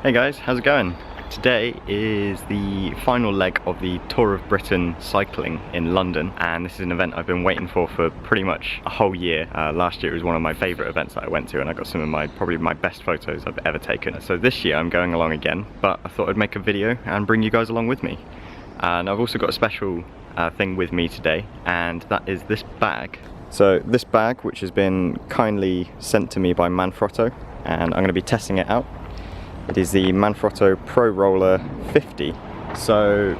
Hey guys, how's it going? Today is the final leg of the Tour of Britain cycling in London, and this is an event I've been waiting for pretty much a whole year. Last year it was one of my favourite events that I went to, and I got some of probably my best photos I've ever taken. So this year I'm going along again, but I thought I'd make a video and bring you guys along with me. And I've also got a special thing with me today, and that is this bag. So this bag, which has been kindly sent to me by Manfrotto, and I'm going to be testing it out. It is the Manfrotto Pro Roller 50. So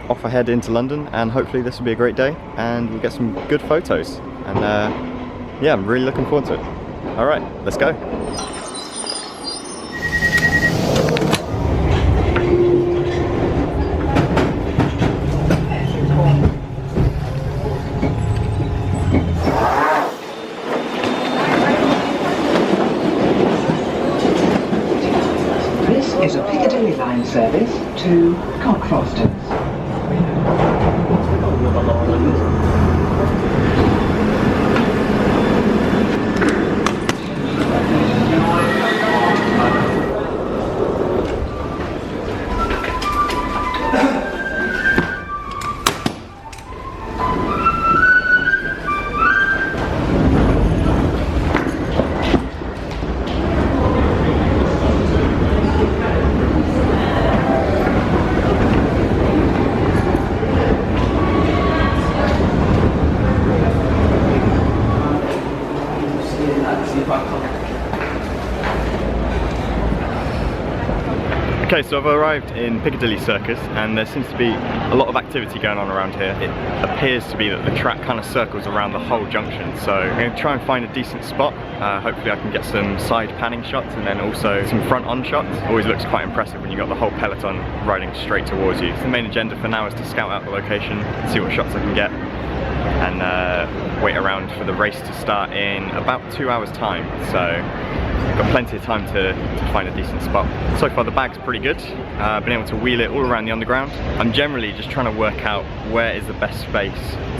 off I head into London, and hopefully this will be a great day and we'll get some good photos. And yeah, I'm really looking forward to it. Alright, let's go. Is a Piccadilly line service to Cockfosters. Okay, so I've arrived in Piccadilly Circus, and there seems to be a lot of activity going on around here. It appears to be that the track kind of circles around the whole junction, so I'm going to try and find a decent spot. Hopefully I can get some side panning shots and then also some front-on shots. Always looks quite impressive when you've got the whole peloton riding straight towards you. So the main agenda for now is to scout out the location, see what shots I can get, and wait around for the race to start in about 2 hours time. So I've got plenty of time to find a decent spot. So far the bag's pretty good. I've been able to wheel it all around the underground. I'm generally just trying to work out where is the best space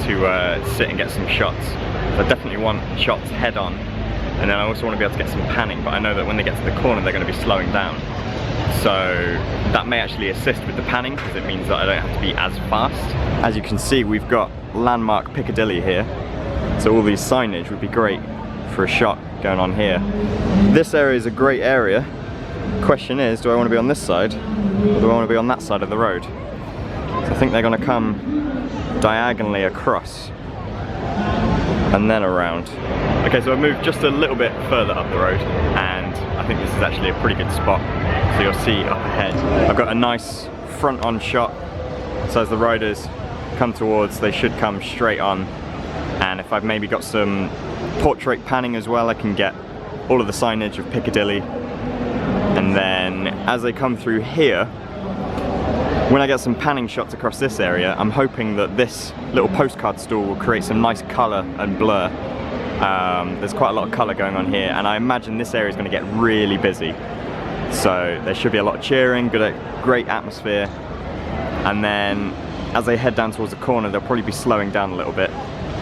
to sit and get some shots. So I definitely want shots head on, and then I also want to be able to get some panning, but I know that when they get to the corner they're going to be slowing down. So that may actually assist with the panning, because it means that I don't have to be as fast. As you can see, we've got landmark Piccadilly here, so all these signage would be great for a shot going on here. This area is a great area. Question is, do I want to be on this side, or do I want to be on that side of the road? So I think they're going to come diagonally across and then around. Okay, so I've moved just a little bit further up the road, and I think this is actually a pretty good spot. So you'll see up ahead, I've got a nice front-on shot, so as the riders come towards, they should come straight on. And if I've maybe got some portrait panning as well, I can get all of the signage of Piccadilly. And then as they come through here, when I get some panning shots across this area, I'm hoping that this little postcard stall will create some nice colour and blur. There's quite a lot of colour going on here, and I imagine this area is going to get really busy. So there should be a lot of cheering, great atmosphere. And then as they head down towards the corner, they'll probably be slowing down a little bit.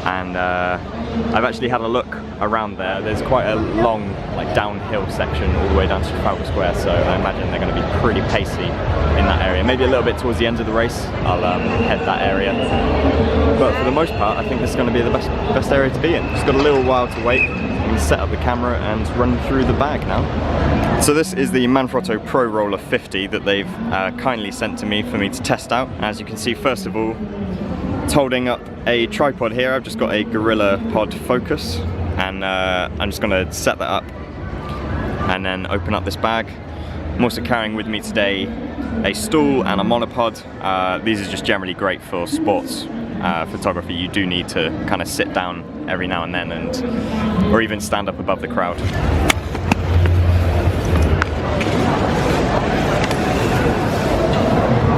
And I've actually had a look around there. There's quite a long, like, downhill section all the way down to Trafalgar Square, so I imagine they're going to be pretty pacey in that area. Maybe a little bit towards the end of the race, I'll head that area. But for the most part, I think this is going to be the best area to be in. Just got a little while to wait. I'm going to set up the camera and run through the bag now. So this is the Manfrotto Pro Roller 50 that they've kindly sent to me for me to test out. As you can see, first of all, it's holding up a tripod here. I've just got a Gorilla Pod Focus, and I'm just going to set that up and then open up this bag. I'm also carrying with me today a stool and a monopod. These are just generally great for sports photography. You do need to kind of sit down every now and then, or even stand up above the crowd.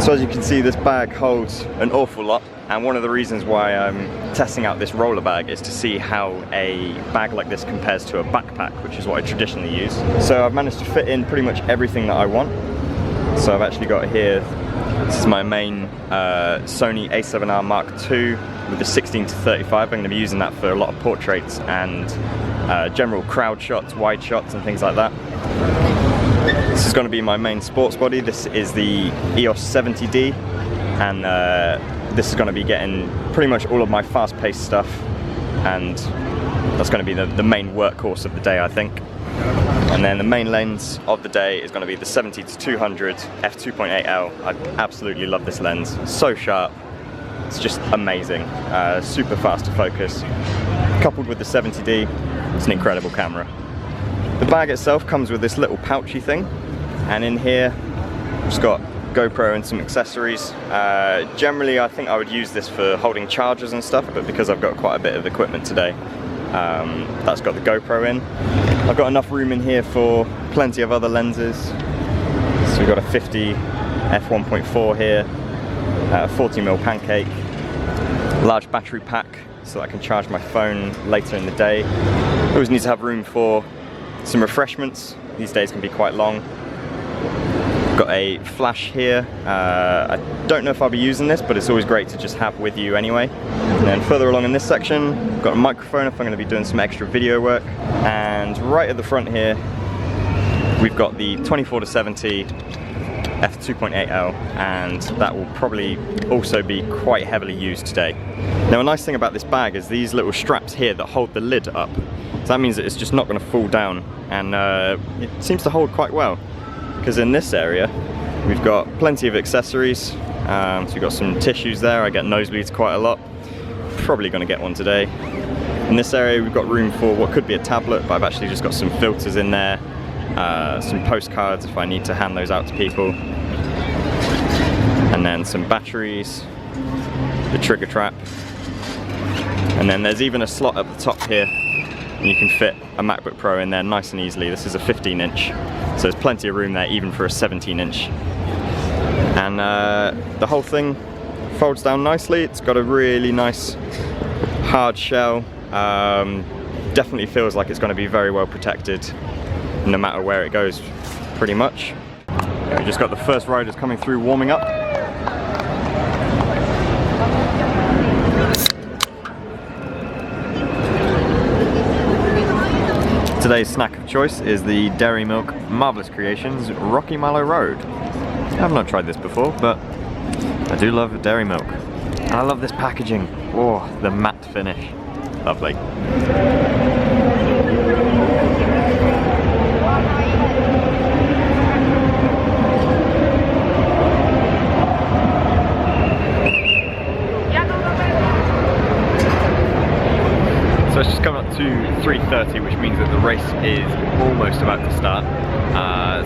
So as you can see, this bag holds an awful lot, and one of the reasons why I'm testing out this roller bag is to see how a bag like this compares to a backpack, which is what I traditionally use. So I've managed to fit in pretty much everything that I want. So I've actually got here, this is my main Sony A7R Mark II with the 16-35. I'm going to be using that for a lot of portraits and general crowd shots, wide shots and things like that. This is going to be my main sports body. This is the EOS 70D, and this is going to be getting pretty much all of my fast-paced stuff, and that's going to be the main workhorse of the day, I think. And then the main lens of the day is going to be the 70-200 f2.8L. I absolutely love this lens. So sharp. It's just amazing. Super fast to focus. Coupled with the 70D, it's an incredible camera. The bag itself comes with this little pouchy thing, and in here it's got GoPro and some accessories. Generally I think I would use this for holding chargers and stuff, but because I've got quite a bit of equipment today, that's got the GoPro in. I've got enough room in here for plenty of other lenses. So we've got a 50 f1.4 here, a 40mm pancake, large battery pack so that I can charge my phone later in the day. Always need to have room for some refreshments. These days can be quite long. Got a flash here. I don't know if I'll be using this, but it's always great to just have with you anyway. And then further along in this section, I've got a microphone if I'm going to be doing some extra video work. And right at the front here, we've got the 24-70 f2.8L, and that will probably also be quite heavily used today. Now a nice thing about this bag is these little straps here that hold the lid up. So that means that it's just not going to fall down, and it seems to hold quite well. Because in this area, we've got plenty of accessories. So we've got some tissues there. I get nosebleeds quite a lot. Probably going to get one today. In this area, we've got room for what could be a tablet, but I've actually just got some filters in there. Some postcards if I need to hand those out to people. And then some batteries, the trigger trap. And then there's even a slot at the top here, and you can fit a MacBook Pro in there nice and easily. This is a 15-inch, so there's plenty of room there even for a 17-inch. And the whole thing folds down nicely. It's got a really nice hard shell. Definitely feels like it's going to be very well protected no matter where it goes, pretty much. We just got the first riders coming through warming up. Today's snack of choice is the Dairy Milk Marvelous Creations Rocky Mallow Road. I've not tried this before, but I do love Dairy Milk. And I love this packaging. Oh, the matte finish. Lovely. So it's just coming up to 3:30, which means that the race is almost about to start.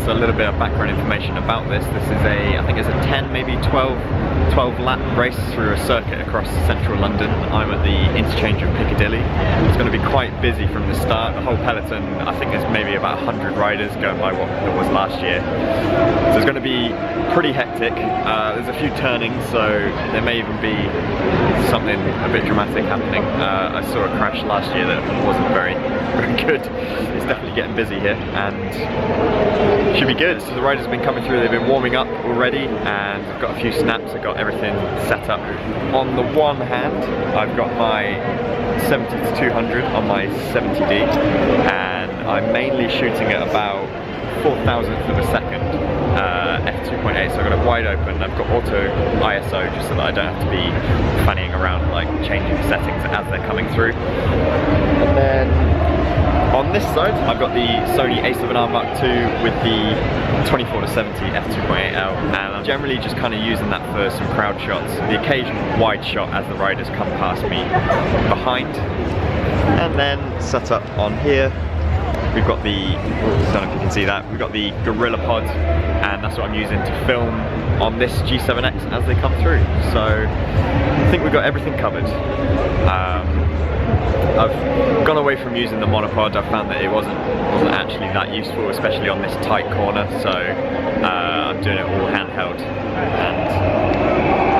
So a little bit of background information about this. This is I think it's a 10, maybe 12 lap race through a circuit across central London. I'm at the interchange of Piccadilly. It's going to be quite busy from the start. The whole peloton, I think there's maybe about 100 riders going by what it was last year. So it's going to be pretty hectic. There's a few turnings, so there may even be something a bit dramatic happening. I saw a crash last year that wasn't very good. It's definitely getting busy here, and should be good. So the riders have been coming through, they've been warming up already, and I've got a few snaps, I've got everything set up. On the one hand, I've got my 70-200 on my 70D, and I'm mainly shooting at about 4,000th of a second, f2.8, so I've got it wide open. I've got auto ISO just so that I don't have to be fanning around like changing settings as they're coming through. And then on this side, I've got the Sony A7R Mark II with the 24-70 f2.8L, and I'm generally just kind of using that for some crowd shots, the occasional wide shot as the riders come past me behind. And then set up on here, we've got the, I don't know if you can see that, we've got the Gorilla Pod, and that's what I'm using to film on this G7X as they come through. So I think we've got everything covered. I've gone away from using the monopod. I've found that it wasn't actually that useful, especially on this tight corner, so I'm doing it all handheld, and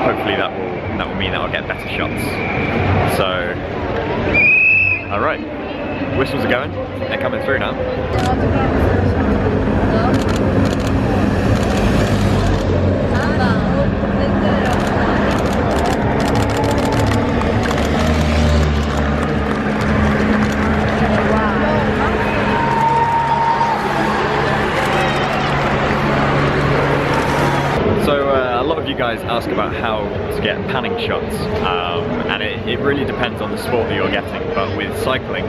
hopefully that will mean that I'll get better shots. So, alright, whistles are going, they're coming through now. of you guys ask about how to get panning shots, and it really depends on the sport that you're getting, but with cycling,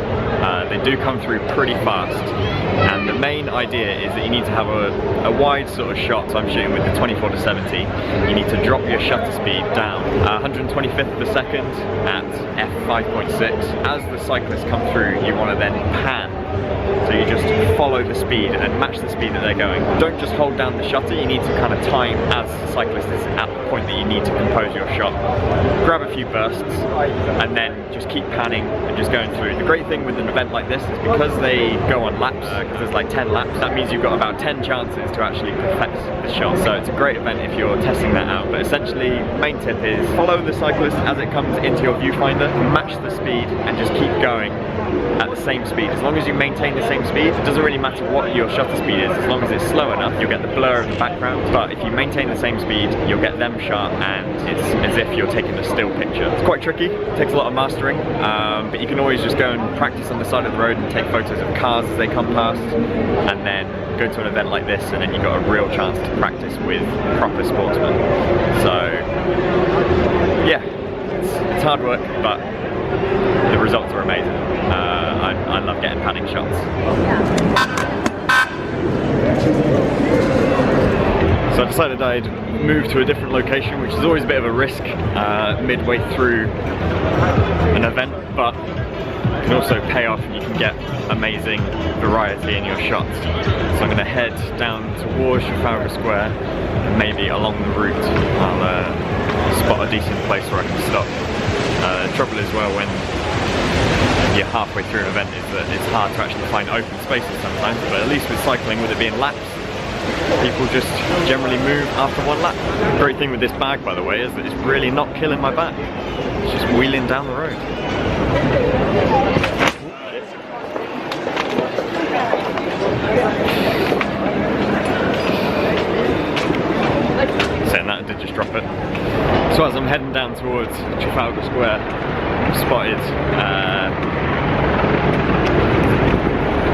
they do come through pretty fast, and the main idea is that you need to have a wide sort of shot. So I'm shooting with the 24-70. You need to drop your shutter speed down 125th of a second at f5.6. As the cyclists come through, you want to then pan. So you just follow the speed and match the speed that they're going. Don't just hold down the shutter, you need to kind of time as the cyclist is at the point that you need to compose your shot. Grab a few bursts and then just keep panning and just going through. The great thing with an event like this is because they go on laps, because there's like 10 laps, that means you've got about 10 chances to actually perfect the shot. So it's a great event if you're testing that out. But essentially, main tip is follow the cyclist as it comes into your viewfinder, match the speed and just keep going at the same speed. As long as you maintain the same speed, it doesn't really matter what your shutter speed is, as long as it's slow enough, you'll get the blur of the background. But if you maintain the same speed, you'll get them sharp and it's as if you're taking a still picture. It's quite tricky, it takes a lot of mastering, but you can always just go and practice on the side of the road and take photos of cars as they come past, and then go to an event like this and then you've got a real chance to practice with proper sportsmen. So yeah, it's hard work, but the results are amazing. I love getting panning shots. So I decided I'd move to a different location, which is always a bit of a risk midway through an event, but it can also pay off and you can get amazing variety in your shots. So I'm going to head down towards Trafalgar Square and maybe along the route I'll spot a decent place where I can stop. The trouble is, well, when you're halfway through an event is that it's hard to actually find open spaces sometimes, but at least with cycling, with it being laps, people just generally move after one lap. The great thing with this bag, by the way, is that it's really not killing my back. It's just wheeling down the road. Saying that, I did just drop it. So as I'm heading down towards Trafalgar Square, I've spotted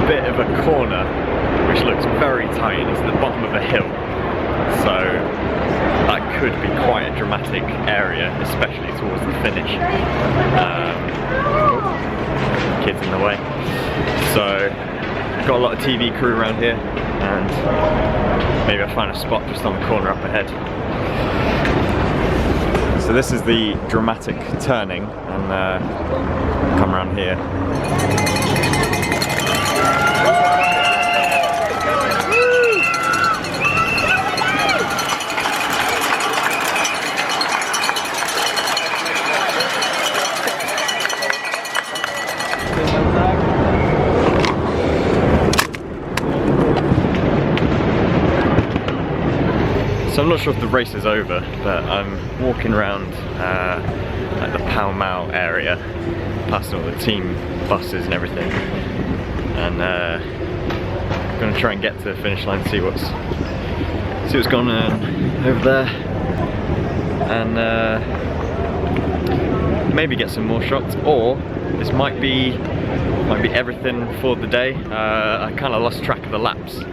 a bit of a corner which looks very tight. It's at the bottom of a hill, so that could be quite a dramatic area, especially towards the finish. Kids in the way. So got a lot of TV crew around here, and maybe I'll find a spot just on the corner up ahead. So this is the dramatic turning, and come around here. So I'm not sure if the race is over, but I'm walking around like the Pall Mall area, past all the team buses and everything, and I'm going to try and get to the finish line, see what's going on over there, and maybe get some more shots, or this might be everything for the day. I kind of lost track of the laps,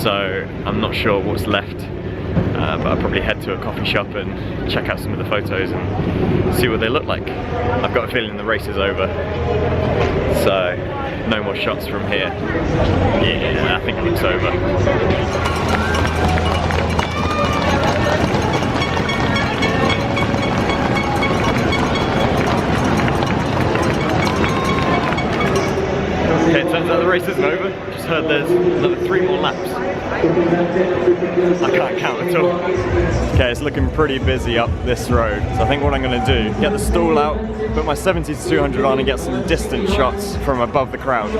so I'm not sure what's left. But I'll probably head to a coffee shop and check out some of the photos and see what they look like. I've got a feeling the race is over, so no more shots from here. Yeah, I think it looks over. Okay, it turns out the race isn't over. Just heard there's another 3 more laps. I can't count at all. Okay, it's looking pretty busy up this road, so I think what I'm going to do, get the stall out, put my 70-200 on and get some distant shots from above the crowd.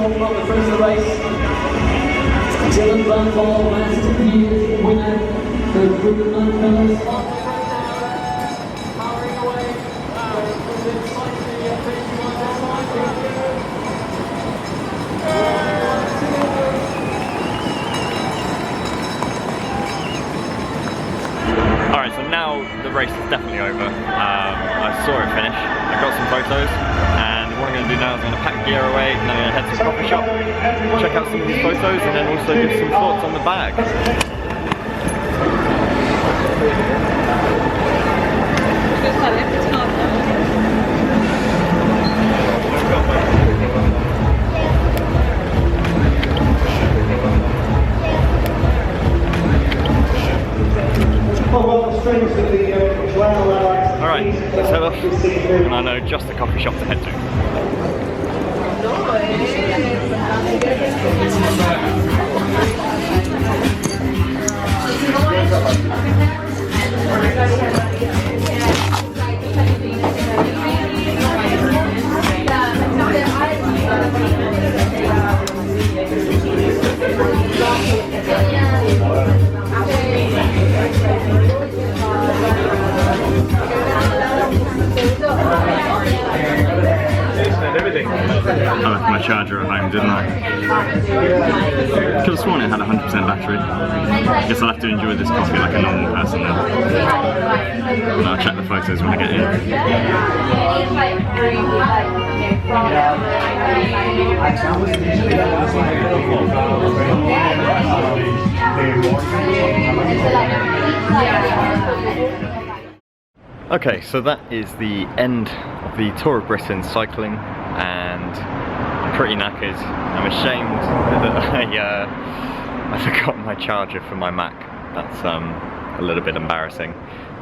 Alright, so now the race is definitely over. I saw it finish, I got some photos, and what I'm going to do now is I'm going to pack gear away, and then I'm going to head to a coffee shop, check out some of these photos, and then also give some thoughts on the bag. Alright, let's head off, and I know just the coffee shop to head to. I left my charger at home, didn't I? Could have sworn it had 100% battery. Guess I'll have to enjoy this coffee like a normal person now. And I'll check the photos when I get in. Okay, so that is the end of the Tour of Britain cycling, and I'm pretty knackered. I'm ashamed that I forgot my charger for my Mac. That's a little bit embarrassing.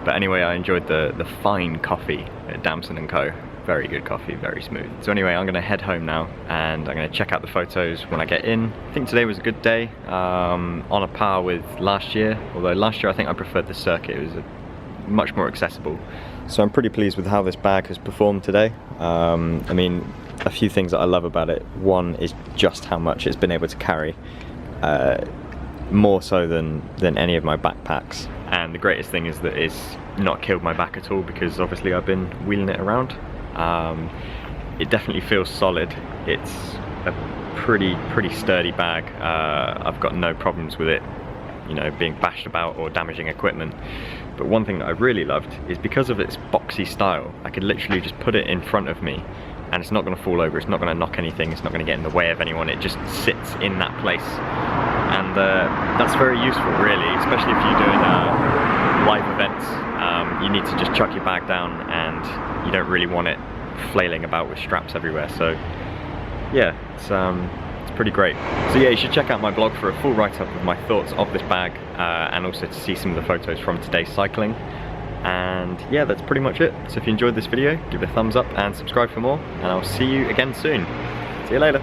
But anyway, I enjoyed the fine coffee at Damson & Co. Very good coffee, very smooth. So anyway, I'm going to head home now, and I'm going to check out the photos when I get in. I think today was a good day, on a par with last year, although last year I think I preferred the circuit. It was much more accessible. So I'm pretty pleased with how this bag has performed today. I mean, a few things that I love about it. One is just how much it's been able to carry, more so than any of my backpacks. And the greatest thing is that it's not killed my back at all, because obviously I've been wheeling it around. It definitely feels solid. It's a pretty sturdy bag. I've got no problems with it, you know, being bashed about or damaging equipment. But one thing that I really loved is because of its boxy style, I could literally just put it in front of me and it's not going to fall over, it's not going to knock anything, it's not going to get in the way of anyone, it just sits in that place. And that's very useful really, especially if you're doing live events. You need to just chuck your bag down and you don't really want it flailing about with straps everywhere. So yeah, it's pretty great. So yeah, you should check out my blog for a full write-up of my thoughts of this bag, and also to see some of the photos from today's cycling. And yeah, that's pretty much it. So if you enjoyed this video, give it a thumbs up and subscribe for more, and I'll see you again soon. See you later.